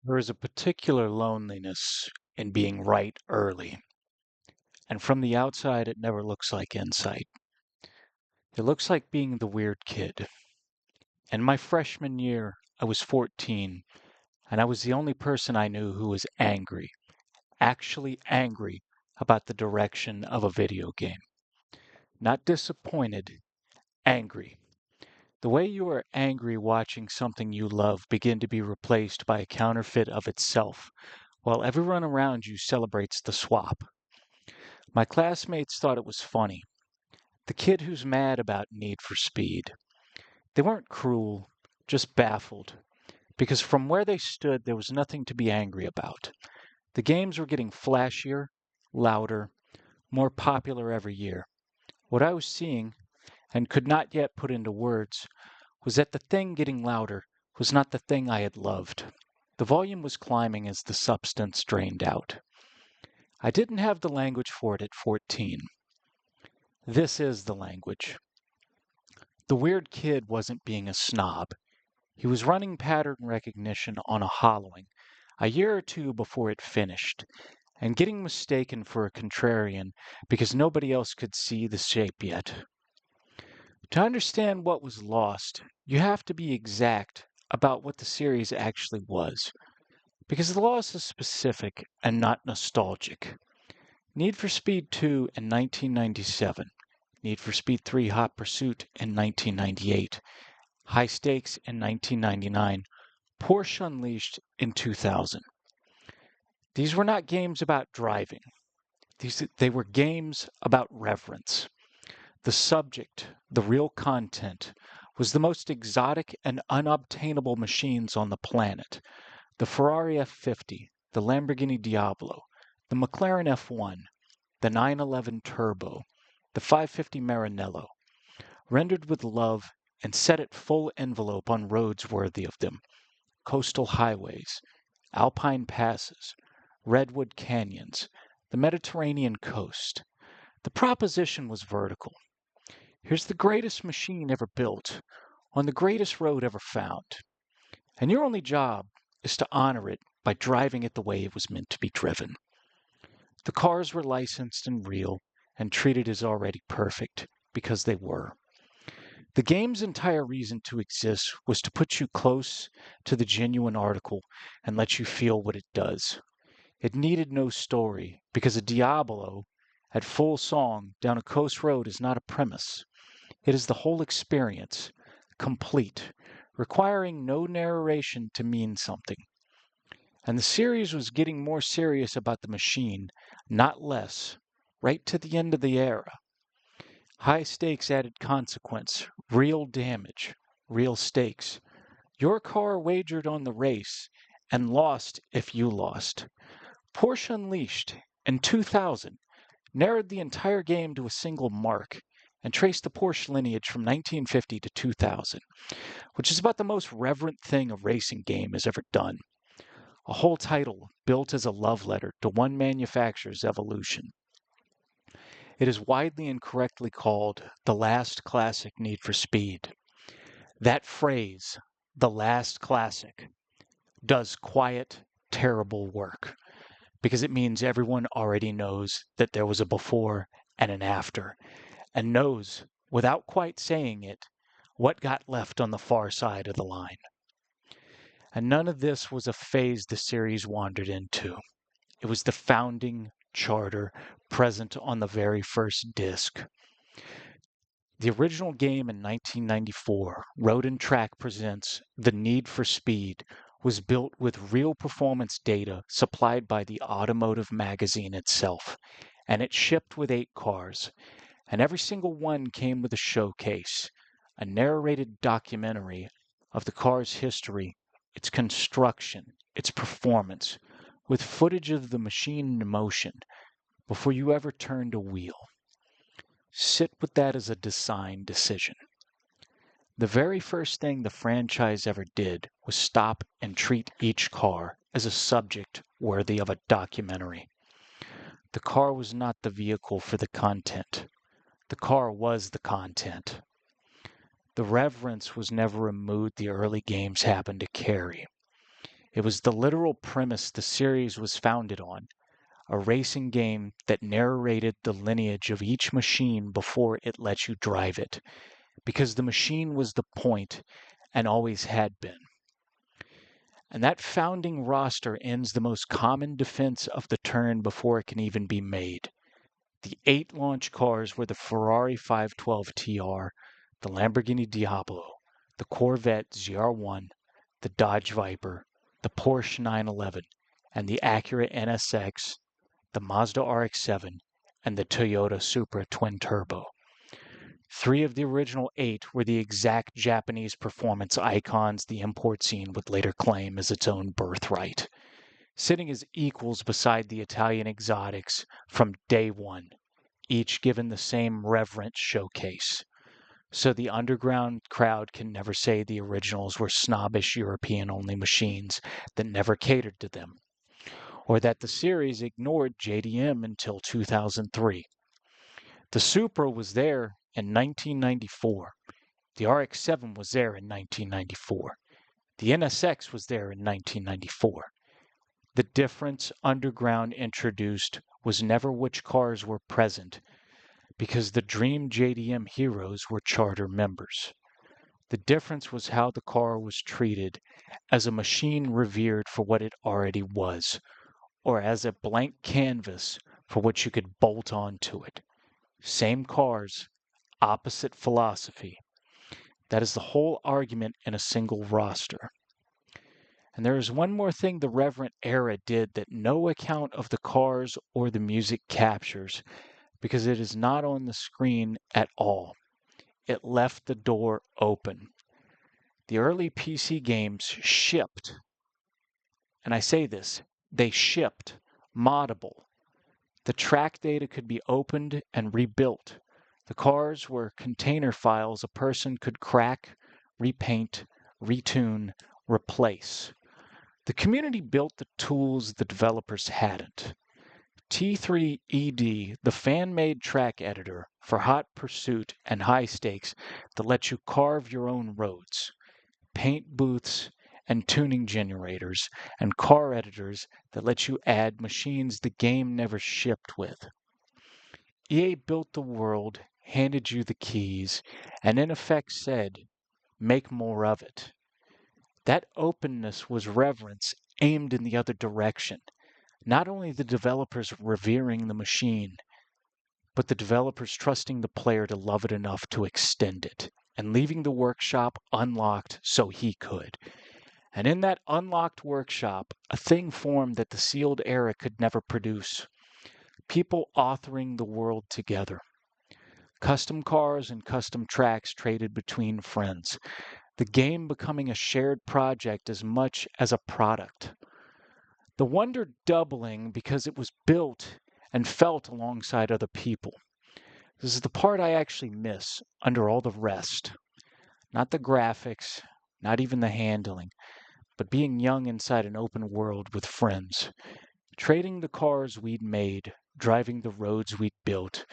There is a particular loneliness in being right early, and from the outside it never looks like inside. It looks like being the weird kid. In my freshman year, I was 14, and I was the only person I knew who was angry, actually angry about the direction of a video game. Not disappointed, angry. The way you are angry watching something you love begin to be replaced by a counterfeit of itself, while everyone around you celebrates the swap. My classmates thought it was funny. The kid who's mad about Need for Speed. They weren't cruel, just baffled, because from where they stood there was nothing to be angry about. The games were getting flashier, louder, more popular every year. What I was seeing, and could not yet put into words, was that the thing getting louder was not the thing I had loved. The volume was climbing as the substance drained out. I didn't have the language for it at 14. This is the language. The weird kid wasn't being a snob. He was running pattern recognition on a hollowing, a year or two before it finished, and getting mistaken for a contrarian because nobody else could see the shape yet. To understand what was lost, you have to be exact about what the series actually was, because the loss is specific and not nostalgic. Need for Speed 2 in 1997, Need for Speed 3 Hot Pursuit in 1998, High Stakes in 1999, Porsche Unleashed in 2000. These were not games about driving. They were games about reverence. The subject, the real content, was the most exotic and unobtainable machines on the planet. The Ferrari F50, the Lamborghini Diablo, the McLaren F1, the 911 Turbo, the 550 Maranello, rendered with love and set at full envelope on roads worthy of them, coastal highways, alpine passes, redwood canyons, the Mediterranean coast. The proposition was vertical. Here's the greatest machine ever built, on the greatest road ever found, and your only job is to honor it by driving it the way it was meant to be driven. The cars were licensed and real, and treated as already perfect, because they were. The game's entire reason to exist was to put you close to the genuine article and let you feel what it does. It needed no story, because a Diablo at full song down a coast road is not a premise. It is the whole experience, complete, requiring no narration to mean something. And the series was getting more serious about the machine, not less, right to the end of the era. High stakes added consequence, real damage, real stakes. Your car wagered on the race and lost if you lost. Porsche Unleashed in 2000 narrowed the entire game to a single mark and traced the Porsche lineage from 1950 to 2000, which is about the most reverent thing a racing game has ever done. A whole title built as a love letter to one manufacturer's evolution. It is widely and correctly called the last classic Need for Speed. That phrase, the last classic, does quiet, terrible work, because it means everyone already knows that there was a before and an after, and knows, without quite saying it, what got left on the far side of the line. And none of this was a phase the series wandered into. It was the founding charter present on the very first disc. The original game in 1994, Road and Track Presents The Need for Speed, was built with real performance data supplied by the automotive magazine itself, and it shipped with 8 cars, and every single one came with a showcase, a narrated documentary of the car's history, its construction, its performance, with footage of the machine in motion before you ever turned a wheel. Sit with that as a design decision. The very first thing the franchise ever did was stop and treat each car as a subject worthy of a documentary. The car was not the vehicle for the content. The car was the content. The reverence was never a mood the early games happened to carry. It was the literal premise the series was founded on, a racing game that narrated the lineage of each machine before it let you drive it, because the machine was the point and always had been. And that founding roster ends the most common defense of the turn before it can even be made. The 8 launch cars were the Ferrari 512 TR, the Lamborghini Diablo, the Corvette ZR1, the Dodge Viper, the Porsche 911, and the Acura NSX, the Mazda RX-7, and the Toyota Supra Twin Turbo. 3 of the original 8 were the exact Japanese performance icons the import scene would later claim as its own birthright, sitting as equals beside the Italian exotics from day one, each given the same reverent showcase. So the underground crowd can never say the originals were snobbish European-only machines that never catered to them, or that the series ignored JDM until 2003. The Supra was there in 1994. The RX-7 was there in 1994. The NSX was there in 1994. The difference Underground introduced was never which cars were present, because the Dream JDM heroes were charter members. The difference was how the car was treated, as a machine revered for what it already was, or as a blank canvas for what you could bolt onto it. Same cars, opposite philosophy. That is the whole argument in a single roster. And there is one more thing the Reverent era did that no account of the cars or the music captures, because it is not on the screen at all. It left the door open. The early PC games shipped, and I say this, they shipped moddable. The track data could be opened and rebuilt. The cars were container files a person could crack, repaint, retune, replace. The community built the tools the developers hadn't. T3ED, the fan-made track editor for Hot Pursuit and High Stakes that lets you carve your own roads, paint booths and tuning generators, and car editors that let you add machines the game never shipped with. EA built the world, handed you the keys, and in effect said, make more of it. That openness was reverence aimed in the other direction. Not only the developers revering the machine, but the developers trusting the player to love it enough to extend it, and leaving the workshop unlocked so he could. And in that unlocked workshop, a thing formed that the sealed era could never produce. People authoring the world together. Custom cars and custom tracks traded between friends. The game becoming a shared project as much as a product. The wonder doubling because it was built and felt alongside other people. This is the part I actually miss under all the rest. Not the graphics, not even the handling, but being young inside an open world with friends. Trading the cars we'd made, driving the roads we'd built,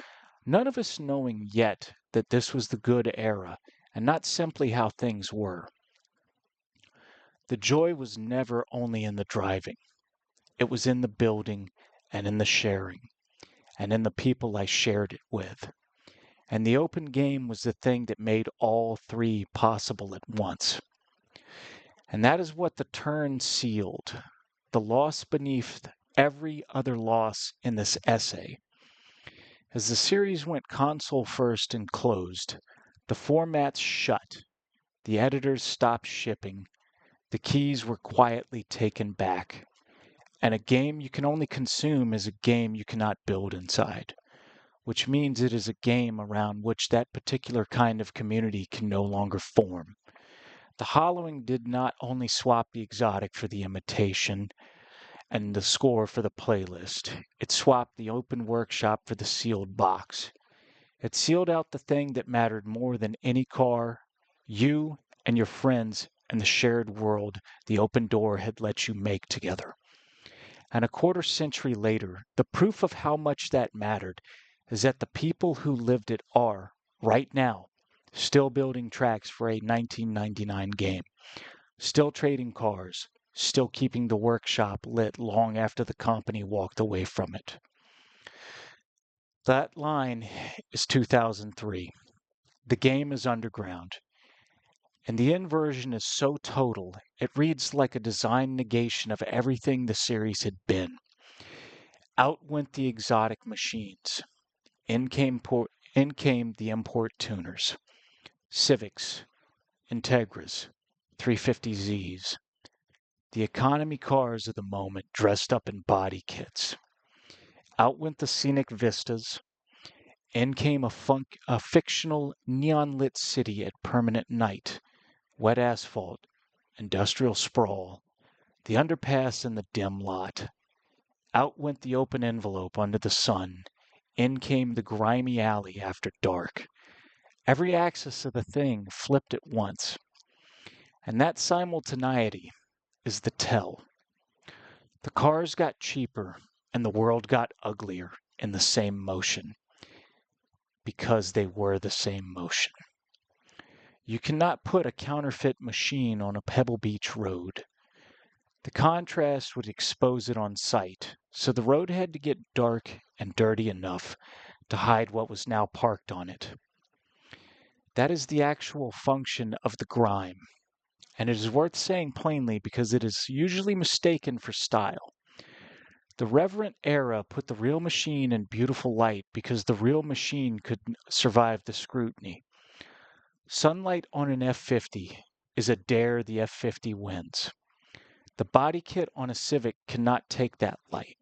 none of us knowing yet that this was the good era and not simply how things were. The joy was never only in the driving. It was in the building and in the sharing and in the people I shared it with. And the open game was the thing that made all 3 possible at once. And that is what the turn sealed, the loss beneath every other loss in this essay. As the series went console first and closed, the formats shut, the editors stopped shipping, the keys were quietly taken back, and a game you can only consume is a game you cannot build inside, which means it is a game around which that particular kind of community can no longer form. The hollowing did not only swap the exotic for the imitation and the score for the playlist, it swapped the open workshop for the sealed box. It sealed out the thing that mattered more than any car, you and your friends and the shared world the open door had let you make together. And a quarter century later, the proof of how much that mattered is that the people who lived it are, right now, still building tracks for a 1999 game, still trading cars, still keeping the workshop lit long after the company walked away from it. That line is 2003. The game is underground. And the inversion is so total, it reads like a design negation of everything the series had been. Out went the exotic machines. In came the import tuners. Civics, Integras, 350Zs. The economy cars of the moment dressed up in body kits. Out went the scenic vistas. In came a fictional neon-lit city at permanent night. Wet asphalt, industrial sprawl, the underpass and the dim lot. Out went the open envelope under the sun. In came the grimy alley after dark. Every axis of the thing flipped at once. And that simultaneity is the tell. The cars got cheaper and the world got uglier in the same motion. Because they were the same motion. You cannot put a counterfeit machine on a Pebble Beach road. The contrast would expose it on sight, so the road had to get dark and dirty enough to hide what was now parked on it. That is the actual function of the grime, and it is worth saying plainly because it is usually mistaken for style. The reverent era put the real machine in beautiful light because the real machine could survive the scrutiny. Sunlight on an F-50 is a dare the F-50 wins. The body kit on a Civic cannot take that light.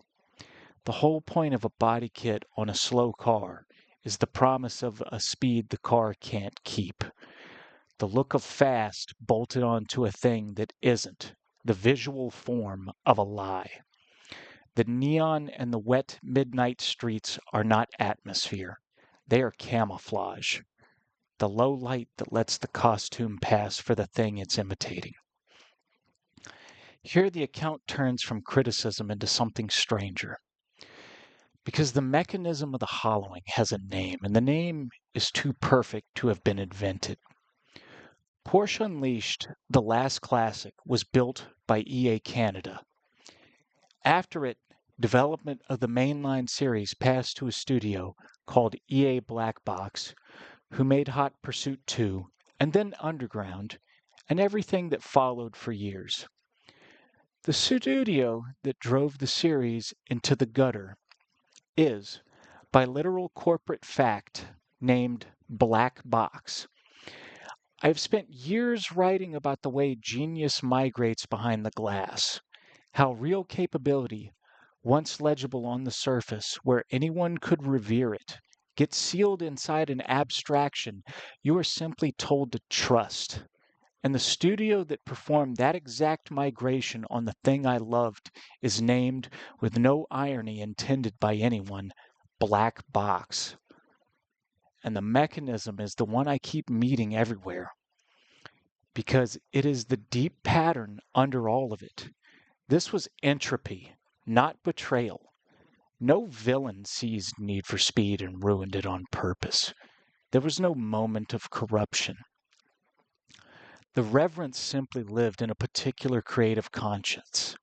The whole point of a body kit on a slow car is the promise of a speed the car can't keep. The look of fast bolted onto a thing that isn't, the visual form of a lie. The neon and the wet midnight streets are not atmosphere. They are camouflage. The low light that lets the costume pass for the thing it's imitating. Here the account turns from criticism into something stranger. Because the mechanism of the hollowing has a name, and the name is too perfect to have been invented. Porsche Unleashed, the last classic, was built by EA Canada. After it, development of the mainline series passed to a studio called EA Black Box, who made Hot Pursuit 2, and then Underground, and everything that followed for years. The studio that drove the series into the gutter is, by literal corporate fact, named Black Box. I have spent years writing about the way genius migrates behind the glass, how real capability, once legible on the surface where anyone could revere it, gets sealed inside an abstraction you are simply told to trust. And the studio that performed that exact migration on the thing I loved is named, with no irony intended by anyone, Black Box. And the mechanism is the one I keep meeting everywhere. Because it is the deep pattern under all of it. This was entropy, not betrayal. No villain seized Need for Speed and ruined it on purpose. There was no moment of corruption. The reverence simply lived in a particular creative conscience.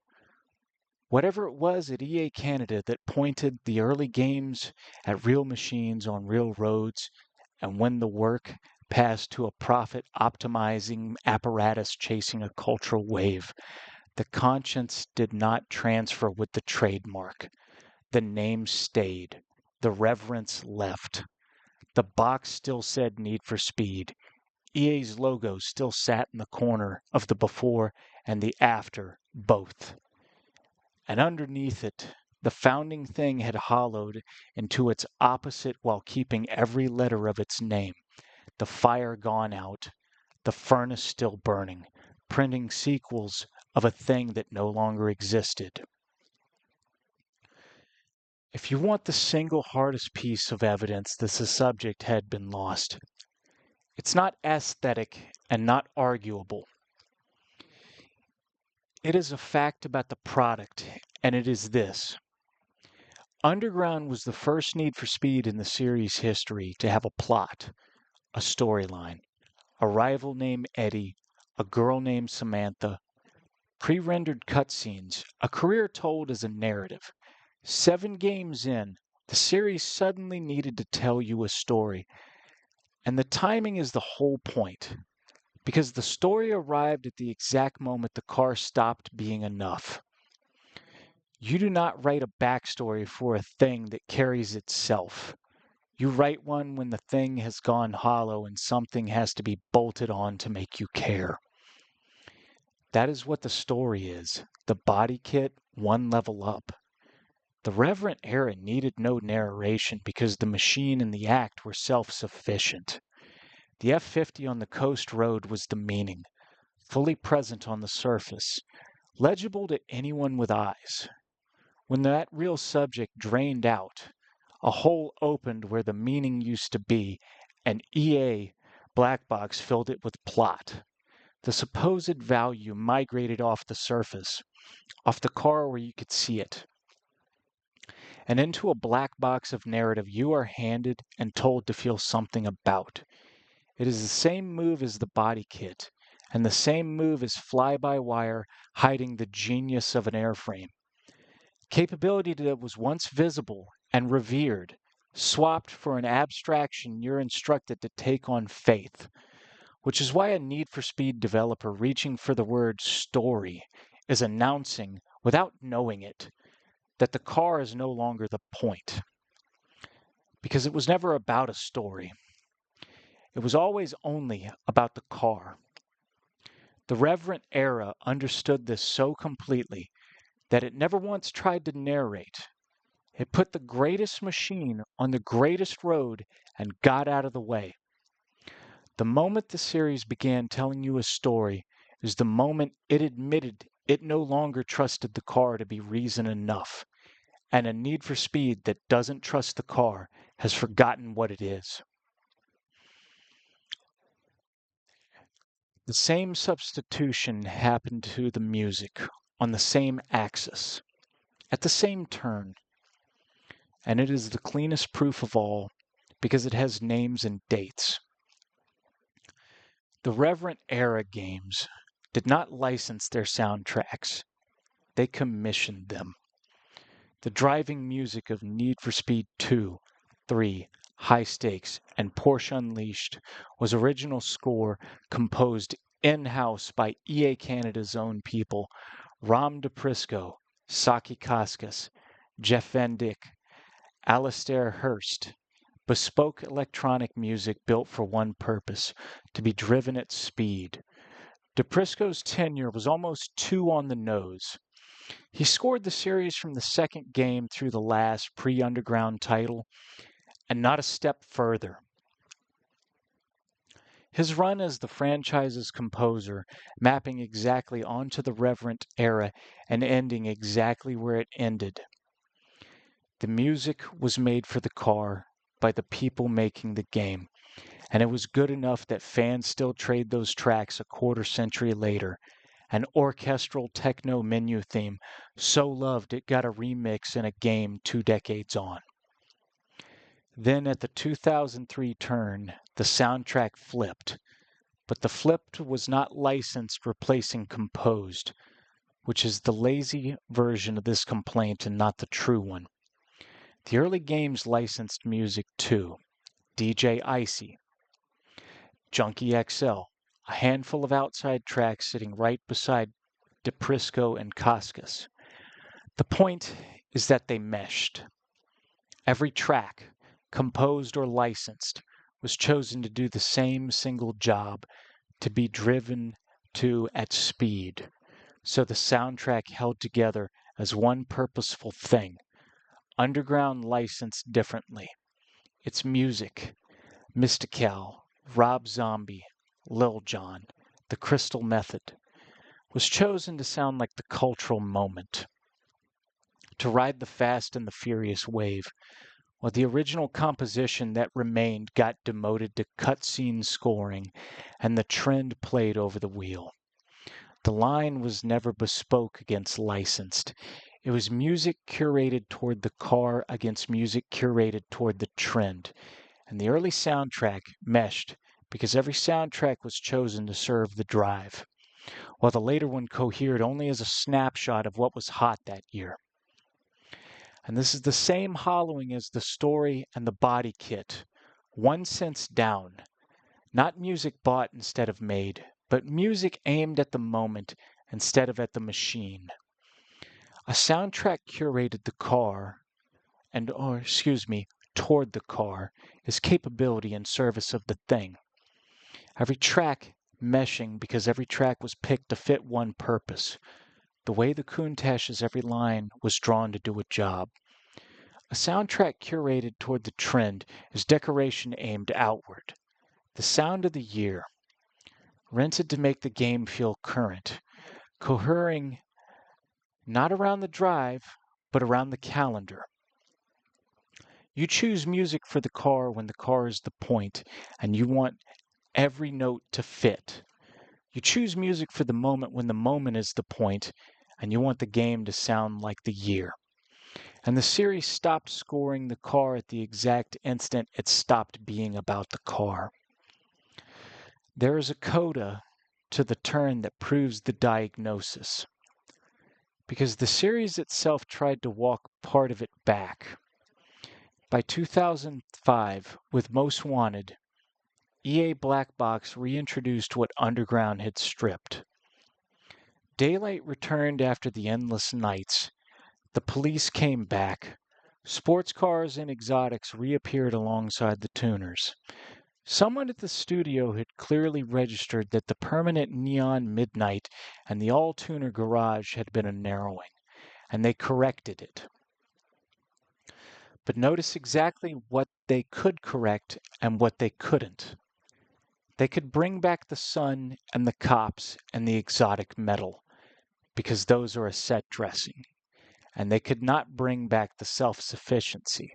Whatever it was at EA Canada that pointed the early games at real machines on real roads, and when the work passed to a profit-optimizing apparatus chasing a cultural wave, the conscience did not transfer with the trademark. The name stayed. The reverence left. The box still said Need for Speed. EA's logo still sat in the corner of the before and the after, both. And underneath it, the founding thing had hollowed into its opposite while keeping every letter of its name. The fire gone out, the furnace still burning, printing sequels of a thing that no longer existed. If you want the single hardest piece of evidence that the subject had been lost, it's not aesthetic and not arguable. It is a fact about the product, and it is this. Underground was the first Need for Speed in the series' history to have a plot, a storyline, a rival named Eddie, a girl named Samantha, Pre-rendered cutscenes, a career told as a narrative. 7 games in, the series suddenly needed to tell you a story. And the timing is the whole point. Because the story arrived at the exact moment the car stopped being enough. You do not write a backstory for a thing that carries itself. You write one when the thing has gone hollow and something has to be bolted on to make you care. That is what the story is. The body kit, one level up. The Reverent era needed no narration because the machine and the act were self-sufficient. The F-50 on the coast road was the meaning, fully present on the surface, legible to anyone with eyes. When that real subject drained out, a hole opened where the meaning used to be, and EA black box filled it with plot. The supposed value migrated off the surface, off the car where you could see it, and into a black box of narrative you are handed and told to feel something about. It is the same move as the body kit, and the same move as fly-by-wire hiding the genius of an airframe. Capability that was once visible and revered, swapped for an abstraction you're instructed to take on faith, which is why a Need for Speed developer reaching for the word story is announcing, without knowing it, that the car is no longer the point. Because it was never about a story. It was always only about the car. The Reverent era understood this so completely that it never once tried to narrate. It put the greatest machine on the greatest road and got out of the way. The moment the series began telling you a story is the moment it admitted it no longer trusted the car to be reason enough. And a Need for Speed that doesn't trust the car has forgotten what it is. The same substitution happened to the music, on the same axis, at the same turn. And it is the cleanest proof of all, because it has names and dates. The Reverent era games did not license their soundtracks. They commissioned them. The driving music of Need for Speed 2, 3, High Stakes, and Porsche Unleashed was original score composed in-house by EA Canada's own people, Ram DePrisco, Saki Kaskas, Jeff Van Dyck, Alastair Hurst. Bespoke electronic music built for one purpose, to be driven at speed. DePrisco's tenure was almost too on the nose. He scored the series from the second game through the last pre-Underground title, and not a step further. His run as the franchise's composer, mapping exactly onto the Reverent era and ending exactly where it ended. The music was made for the car by the people making the game, and it was good enough that fans still trade those tracks a quarter century later. An orchestral techno menu theme so loved it got a remix in a game 2 decades on. Then at the 2003 turn, the soundtrack flipped, but the flipped was not licensed replacing composed, which is the lazy version of this complaint and not the true one. The early games licensed music too. DJ Icy, Junkie XL, a handful of outside tracks sitting right beside DePrisco and Kaskas. The point is that they meshed. Every track, composed or licensed, was chosen to do the same single job, to be driven to at speed. So the soundtrack held together as one purposeful thing. Underground licensed differently. Its music, Mystical, Rob Zombie, Lil Jon, The Crystal Method, was chosen to sound like the cultural moment, to ride the fast and the furious wave, while the original composition that remained got demoted to cutscene scoring and the trend played over the wheel. The line was never bespoke against licensed. It was music curated toward the car against music curated toward the trend. And the early soundtrack meshed because every soundtrack was chosen to serve the drive. while the later one cohered only as a snapshot of what was hot that year. And this is the same hollowing as the story and the body kit, 1 cent down. Not music bought instead of made, but music aimed at the moment instead of at the machine. A soundtrack curated the car, toward the car, is capability in service of the thing. Every track meshing because every track was picked to fit one purpose. The way the Countach's every line was drawn to do a job. A soundtrack curated toward the trend is decoration aimed outward. The sound of the year, rented to make the game feel current, cohering not around the drive, but around the calendar. You choose music for the car when the car is the point, and you want every note to fit. You choose music for the moment when the moment is the point, and you want the game to sound like the year. And the series stopped scoring the car at the exact instant it stopped being about the car. There is a coda to the turn that proves the diagnosis, because the series itself tried to walk part of it back. By 2005, with Most Wanted, EA Black Box reintroduced what Underground had stripped. Daylight returned after the endless nights. The police came back. Sports cars and exotics reappeared alongside the tuners. Someone at the studio had clearly registered that the permanent neon midnight and the all-tuner garage had been a narrowing, and they corrected it. But notice exactly what they could correct and what they couldn't. They could bring back the sun and the cops and the exotic metal, because those are a set dressing. And they could not bring back the self-sufficiency,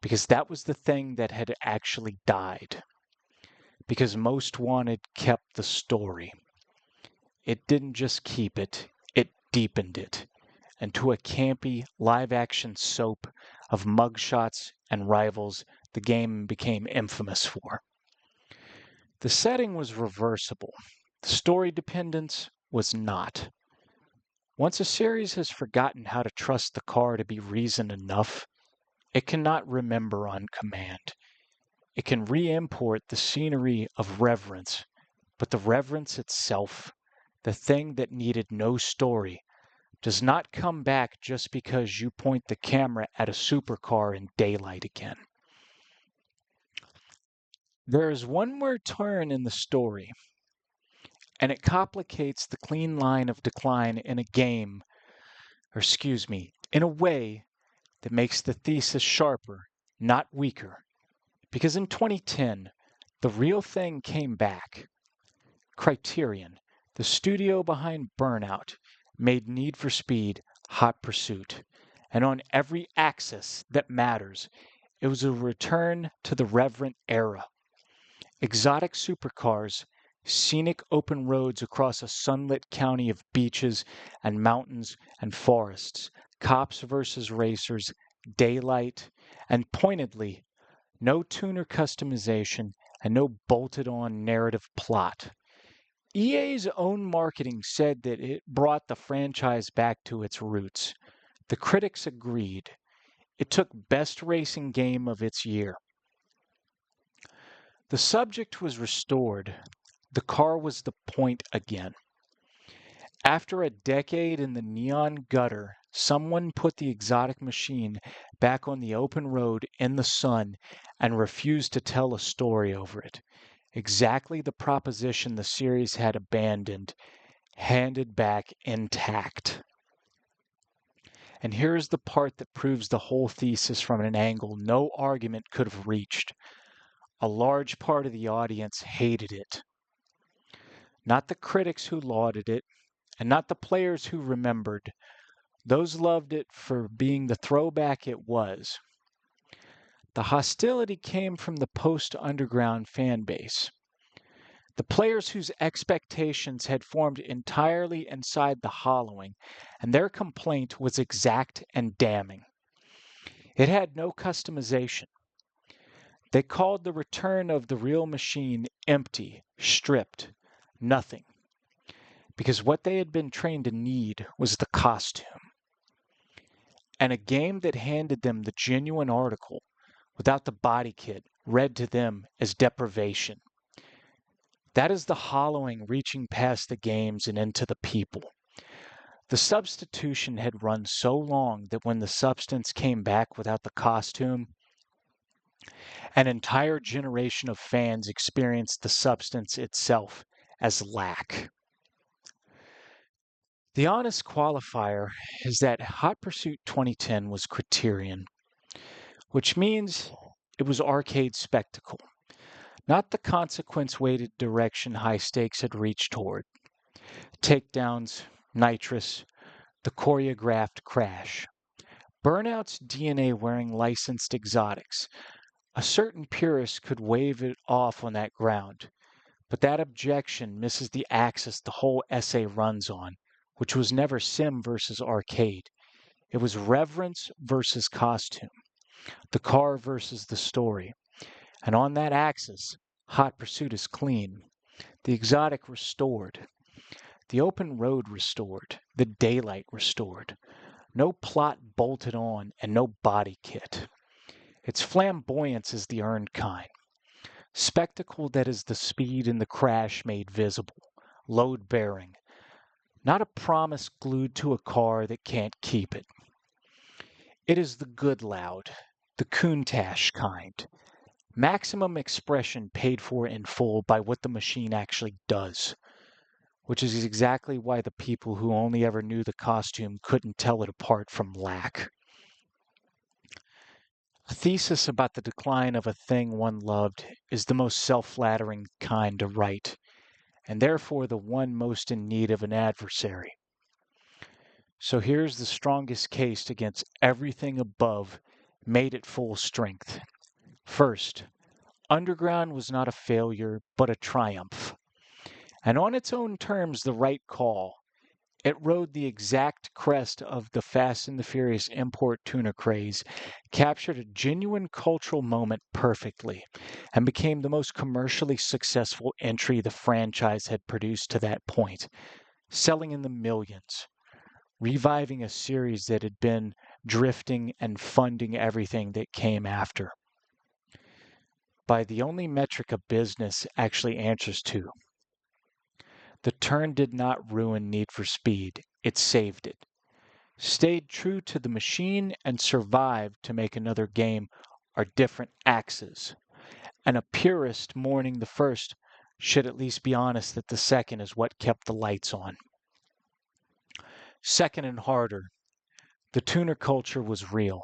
because that was the thing that had actually died. Because Most Wanted kept the story. It didn't just keep it, it deepened it into a campy, live-action soap of mugshots and rivals the game became infamous for. The setting was reversible. The story dependence was not. Once a series has forgotten how to trust the car to be reason enough, it cannot remember on command. It can re-import the scenery of reverence, but the reverence itself, the thing that needed no story, does not come back just because you point the camera at a supercar in daylight again. There is one more turn in the story, and it complicates the clean line of decline in a way that makes the thesis sharper, not weaker. Because in 2010, the real thing came back. Criterion, the studio behind Burnout, made Need for Speed Hot Pursuit. And on every axis that matters, it was a return to the reverent era. Exotic supercars, scenic open roads across a sunlit county of beaches and mountains and forests, cops versus racers, daylight, and pointedly, no tuner customization and no bolted-on narrative plot. EA's own marketing said that it brought the franchise back to its roots. The critics agreed. It took best racing game of its year. The subject was restored. The car was the point again. After a decade in the neon gutter, someone put the exotic machine back on the open road in the sun and refused to tell a story over it. Exactly the proposition the series had abandoned, handed back intact. And here's the part that proves the whole thesis from an angle no argument could have reached. A large part of the audience hated it. Not the critics who lauded it, and not the players who remembered. Those loved it for being the throwback it was. The hostility came from the post-underground fan base. The players whose expectations had formed entirely inside the hollowing, and their complaint was exact and damning. It had no customization. They called the return of the real machine empty, stripped, nothing. because what they had been trained to need was the costume. And a game that handed them the genuine article without the body kit read to them as deprivation. That is the hollowing reaching past the games and into the people. The substitution had run so long that when the substance came back without the costume, an entire generation of fans experienced the substance itself as lack. The honest qualifier is that Hot Pursuit 2010 was Criterion, which means it was arcade spectacle, not the consequence-weighted direction high stakes had reached toward. Takedowns, nitrous, the choreographed crash. Burnout's DNA wearing licensed exotics. A certain purist could wave it off on that ground, but that objection misses the axis the whole essay runs on, which was never sim versus arcade. It was reverence versus costume, the car versus the story. And on that axis, Hot Pursuit is clean, the exotic restored, the open road restored, the daylight restored. No plot bolted on and no body kit. Its flamboyance is the earned kind. Spectacle that is the speed and the crash made visible, load bearing, not a promise glued to a car that can't keep it. It is the good loud, the Countach kind. Maximum expression paid for in full by what the machine actually does, which is exactly why the people who only ever knew the costume couldn't tell it apart from lack. A thesis about the decline of a thing one loved is the most self-flattering kind to write, and therefore the one most in need of an adversary. So here's the strongest case against everything above made at full strength. First, Underground was not a failure, but a triumph. And on its own terms, the right call. It rode the exact crest of the Fast and the Furious import tuna craze, captured a genuine cultural moment perfectly, and became the most commercially successful entry the franchise had produced to that point, selling in the millions, reviving a series that had been drifting and funding everything that came after. By the only metric a business actually answers to. The turn did not ruin Need for Speed, it saved it. Stayed true to the machine and survived to make another game are different axes. And a purist mourning the first should at least be honest that the second is what kept the lights on. Second and harder, the tuner culture was real,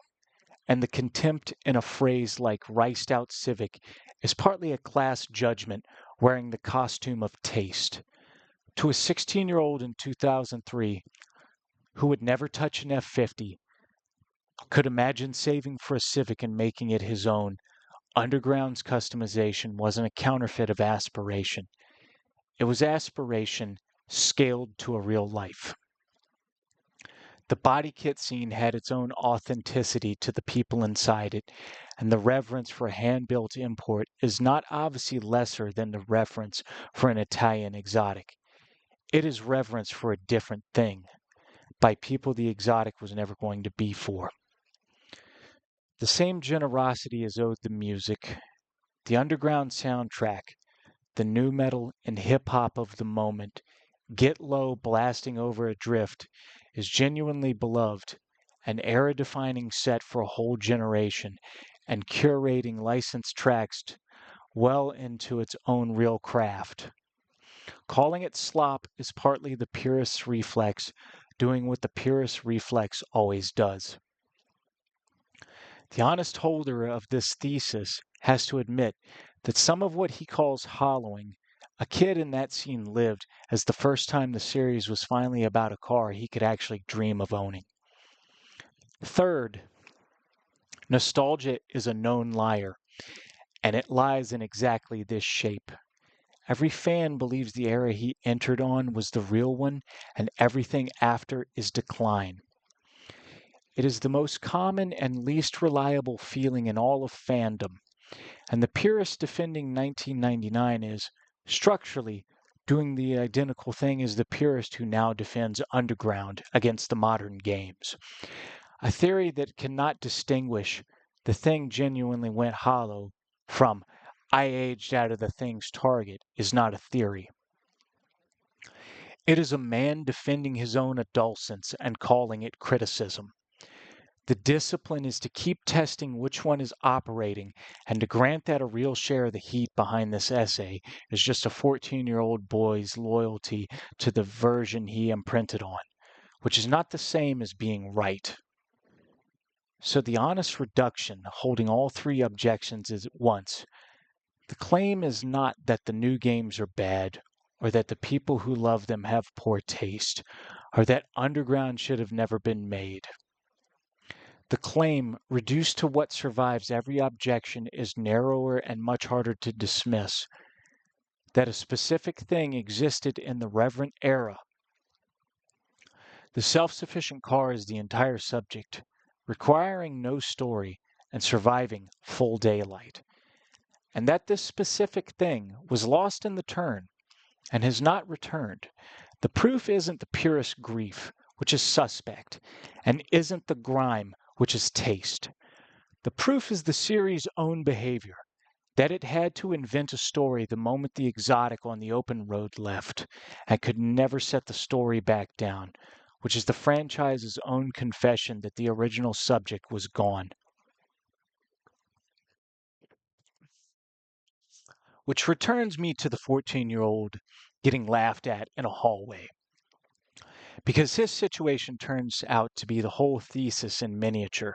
and the contempt in a phrase like riced out civic is partly a class judgment wearing the costume of taste. To a 16-year-old in 2003 who would never touch an F-50, could imagine saving for a Civic and making it his own, Underground's customization wasn't a counterfeit of aspiration. It was aspiration scaled to a real life. The body kit scene had its own authenticity to the people inside it, and the reverence for a hand-built import is not obviously lesser than the reverence for an Italian exotic. It is reverence for a different thing, by people the exotic was never going to be for. The same generosity is owed the music. The underground soundtrack, the nu metal and hip-hop of the moment, Get Low blasting over a drift, is genuinely beloved, an era-defining set for a whole generation, and curating licensed tracks well into its own real craft. Calling it slop is partly the purist's reflex, doing what the purist's reflex always does. The honest holder of this thesis has to admit that some of what he calls hollowing, a kid in that scene lived as the first time the series was finally about a car he could actually dream of owning. Third, nostalgia is a known liar, and it lies in exactly this shape. Every fan believes the era he entered on was the real one, and everything after is decline. It is the most common and least reliable feeling in all of fandom, and the purist defending 1999 is, structurally, doing the identical thing as the purist who now defends underground against the modern games. A theory that cannot distinguish the thing genuinely went hollow from I aged out of the thing's target is not a theory. It is a man defending his own adolescence and calling it criticism. The discipline is to keep testing which one is operating, and to grant that a real share of the heat behind this essay is just a 14-year-old boy's loyalty to the version he imprinted on, which is not the same as being right. So the honest reduction, holding all three objections at once, the claim is not that the new games are bad, or that the people who love them have poor taste, or that Underground should have never been made. The claim, reduced to what survives every objection, is narrower and much harder to dismiss. That a specific thing existed in the reverent era. The self-sufficient car is the entire subject, requiring no story and surviving full daylight. And that this specific thing was lost in the turn and has not returned. The proof isn't the purest grief, which is suspect, and isn't the grime, which is taste. The proof is the series' own behavior, that it had to invent a story the moment the exotic on the open road left, and could never set the story back down, which is the franchise's own confession that the original subject was gone. Which returns me to the 14-year-old getting laughed at in a hallway. Because his situation turns out to be the whole thesis in miniature.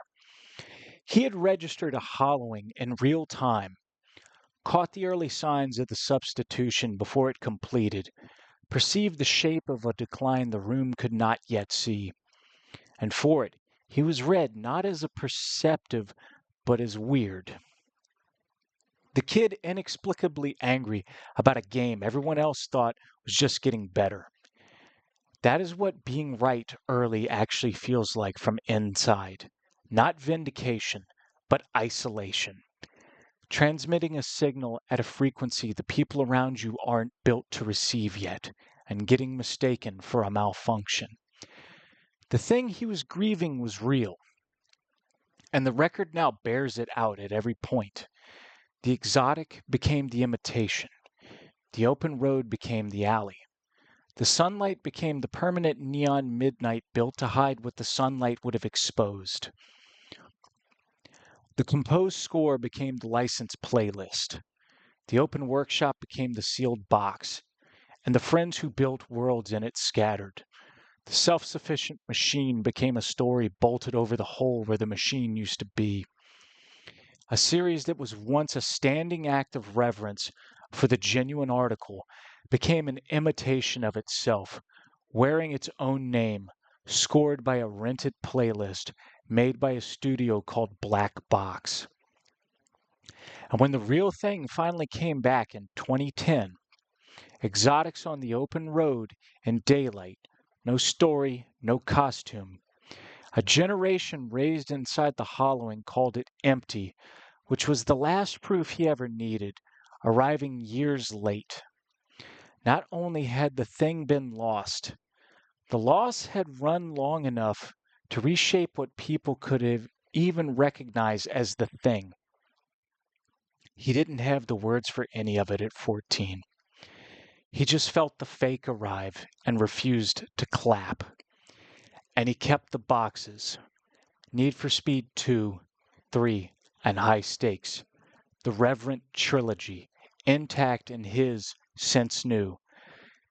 He had registered a hollowing in real time, caught the early signs of the substitution before it completed, perceived the shape of a decline the room could not yet see, and for it he was read not as a perceptive but as weird. The kid inexplicably angry about a game everyone else thought was just getting better. That is what being right early actually feels like from inside. Not vindication, but isolation. Transmitting a signal at a frequency the people around you aren't built to receive yet, and getting mistaken for a malfunction. The thing he was grieving was real, and the record now bears it out at every point. The exotic became the imitation. The open road became the alley. The sunlight became the permanent neon midnight built to hide what the sunlight would have exposed. The composed score became the licensed playlist. The open workshop became the sealed box, and the friends who built worlds in it scattered. The self-sufficient machine became a story bolted over the hole where the machine used to be. A series that was once a standing act of reverence for the genuine article became an imitation of itself, wearing its own name, scored by a rented playlist made by a studio called Black Box. And when the real thing finally came back in 2010, exotics on the open road in daylight, no story, no costume. A generation raised inside the hollowing called it empty, which was the last proof he ever needed, arriving years late. Not only had the thing been lost, the loss had run long enough to reshape what people could have even recognized as the thing. He didn't have the words for any of it at 14. He just felt the fake arrive and refused to clap. And he kept the boxes. Need for Speed 2, 3, and High Stakes. The Reverent Trilogy, intact in his since new.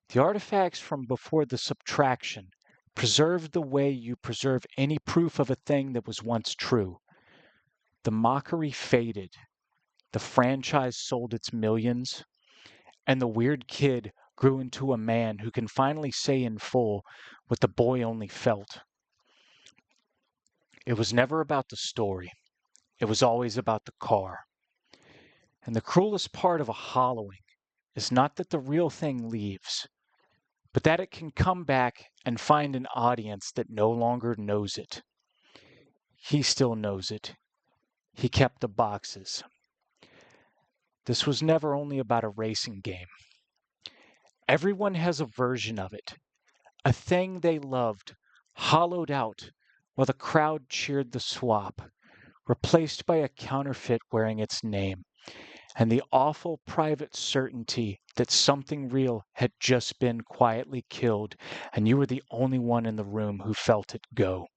The artifacts from before the subtraction, preserved the way you preserve any proof of a thing that was once true. The mockery faded. The franchise sold its millions. And the weird kid grew into a man who can finally say in full what the boy only felt. It was never about the story. It was always about the car. And the cruelest part of a hollowing is not that the real thing leaves, but that it can come back and find an audience that no longer knows it. He still knows it. He kept the boxes. This was never only about a racing game. Everyone has a version of it, a thing they loved, hollowed out while the crowd cheered the swap, replaced by a counterfeit wearing its name, and the awful private certainty that something real had just been quietly killed, and you were the only one in the room who felt it go.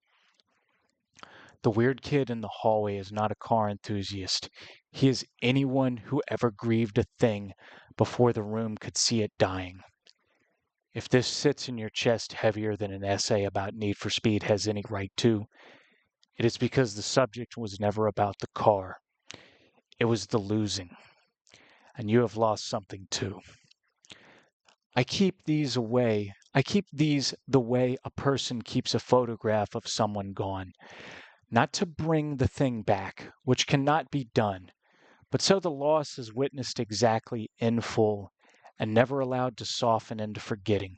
The weird kid in the hallway is not a car enthusiast. He is anyone who ever grieved a thing before the room could see it dying. If this sits in your chest heavier than an essay about Need for Speed has any right to, it is because the subject was never about the car. It was the losing. And you have lost something too. I keep these the way a person keeps a photograph of someone gone, not to bring the thing back, which cannot be done, but so the loss is witnessed exactly in full and never allowed to soften into forgetting.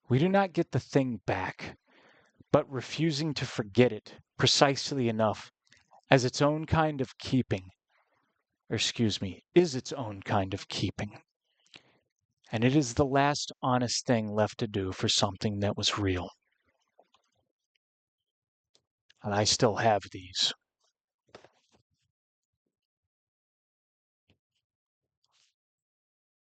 We do not get the thing back, but refusing to forget it precisely enough as its own kind of keeping, is its own kind of keeping. And it is the last honest thing left to do for something that was real. And I still have these.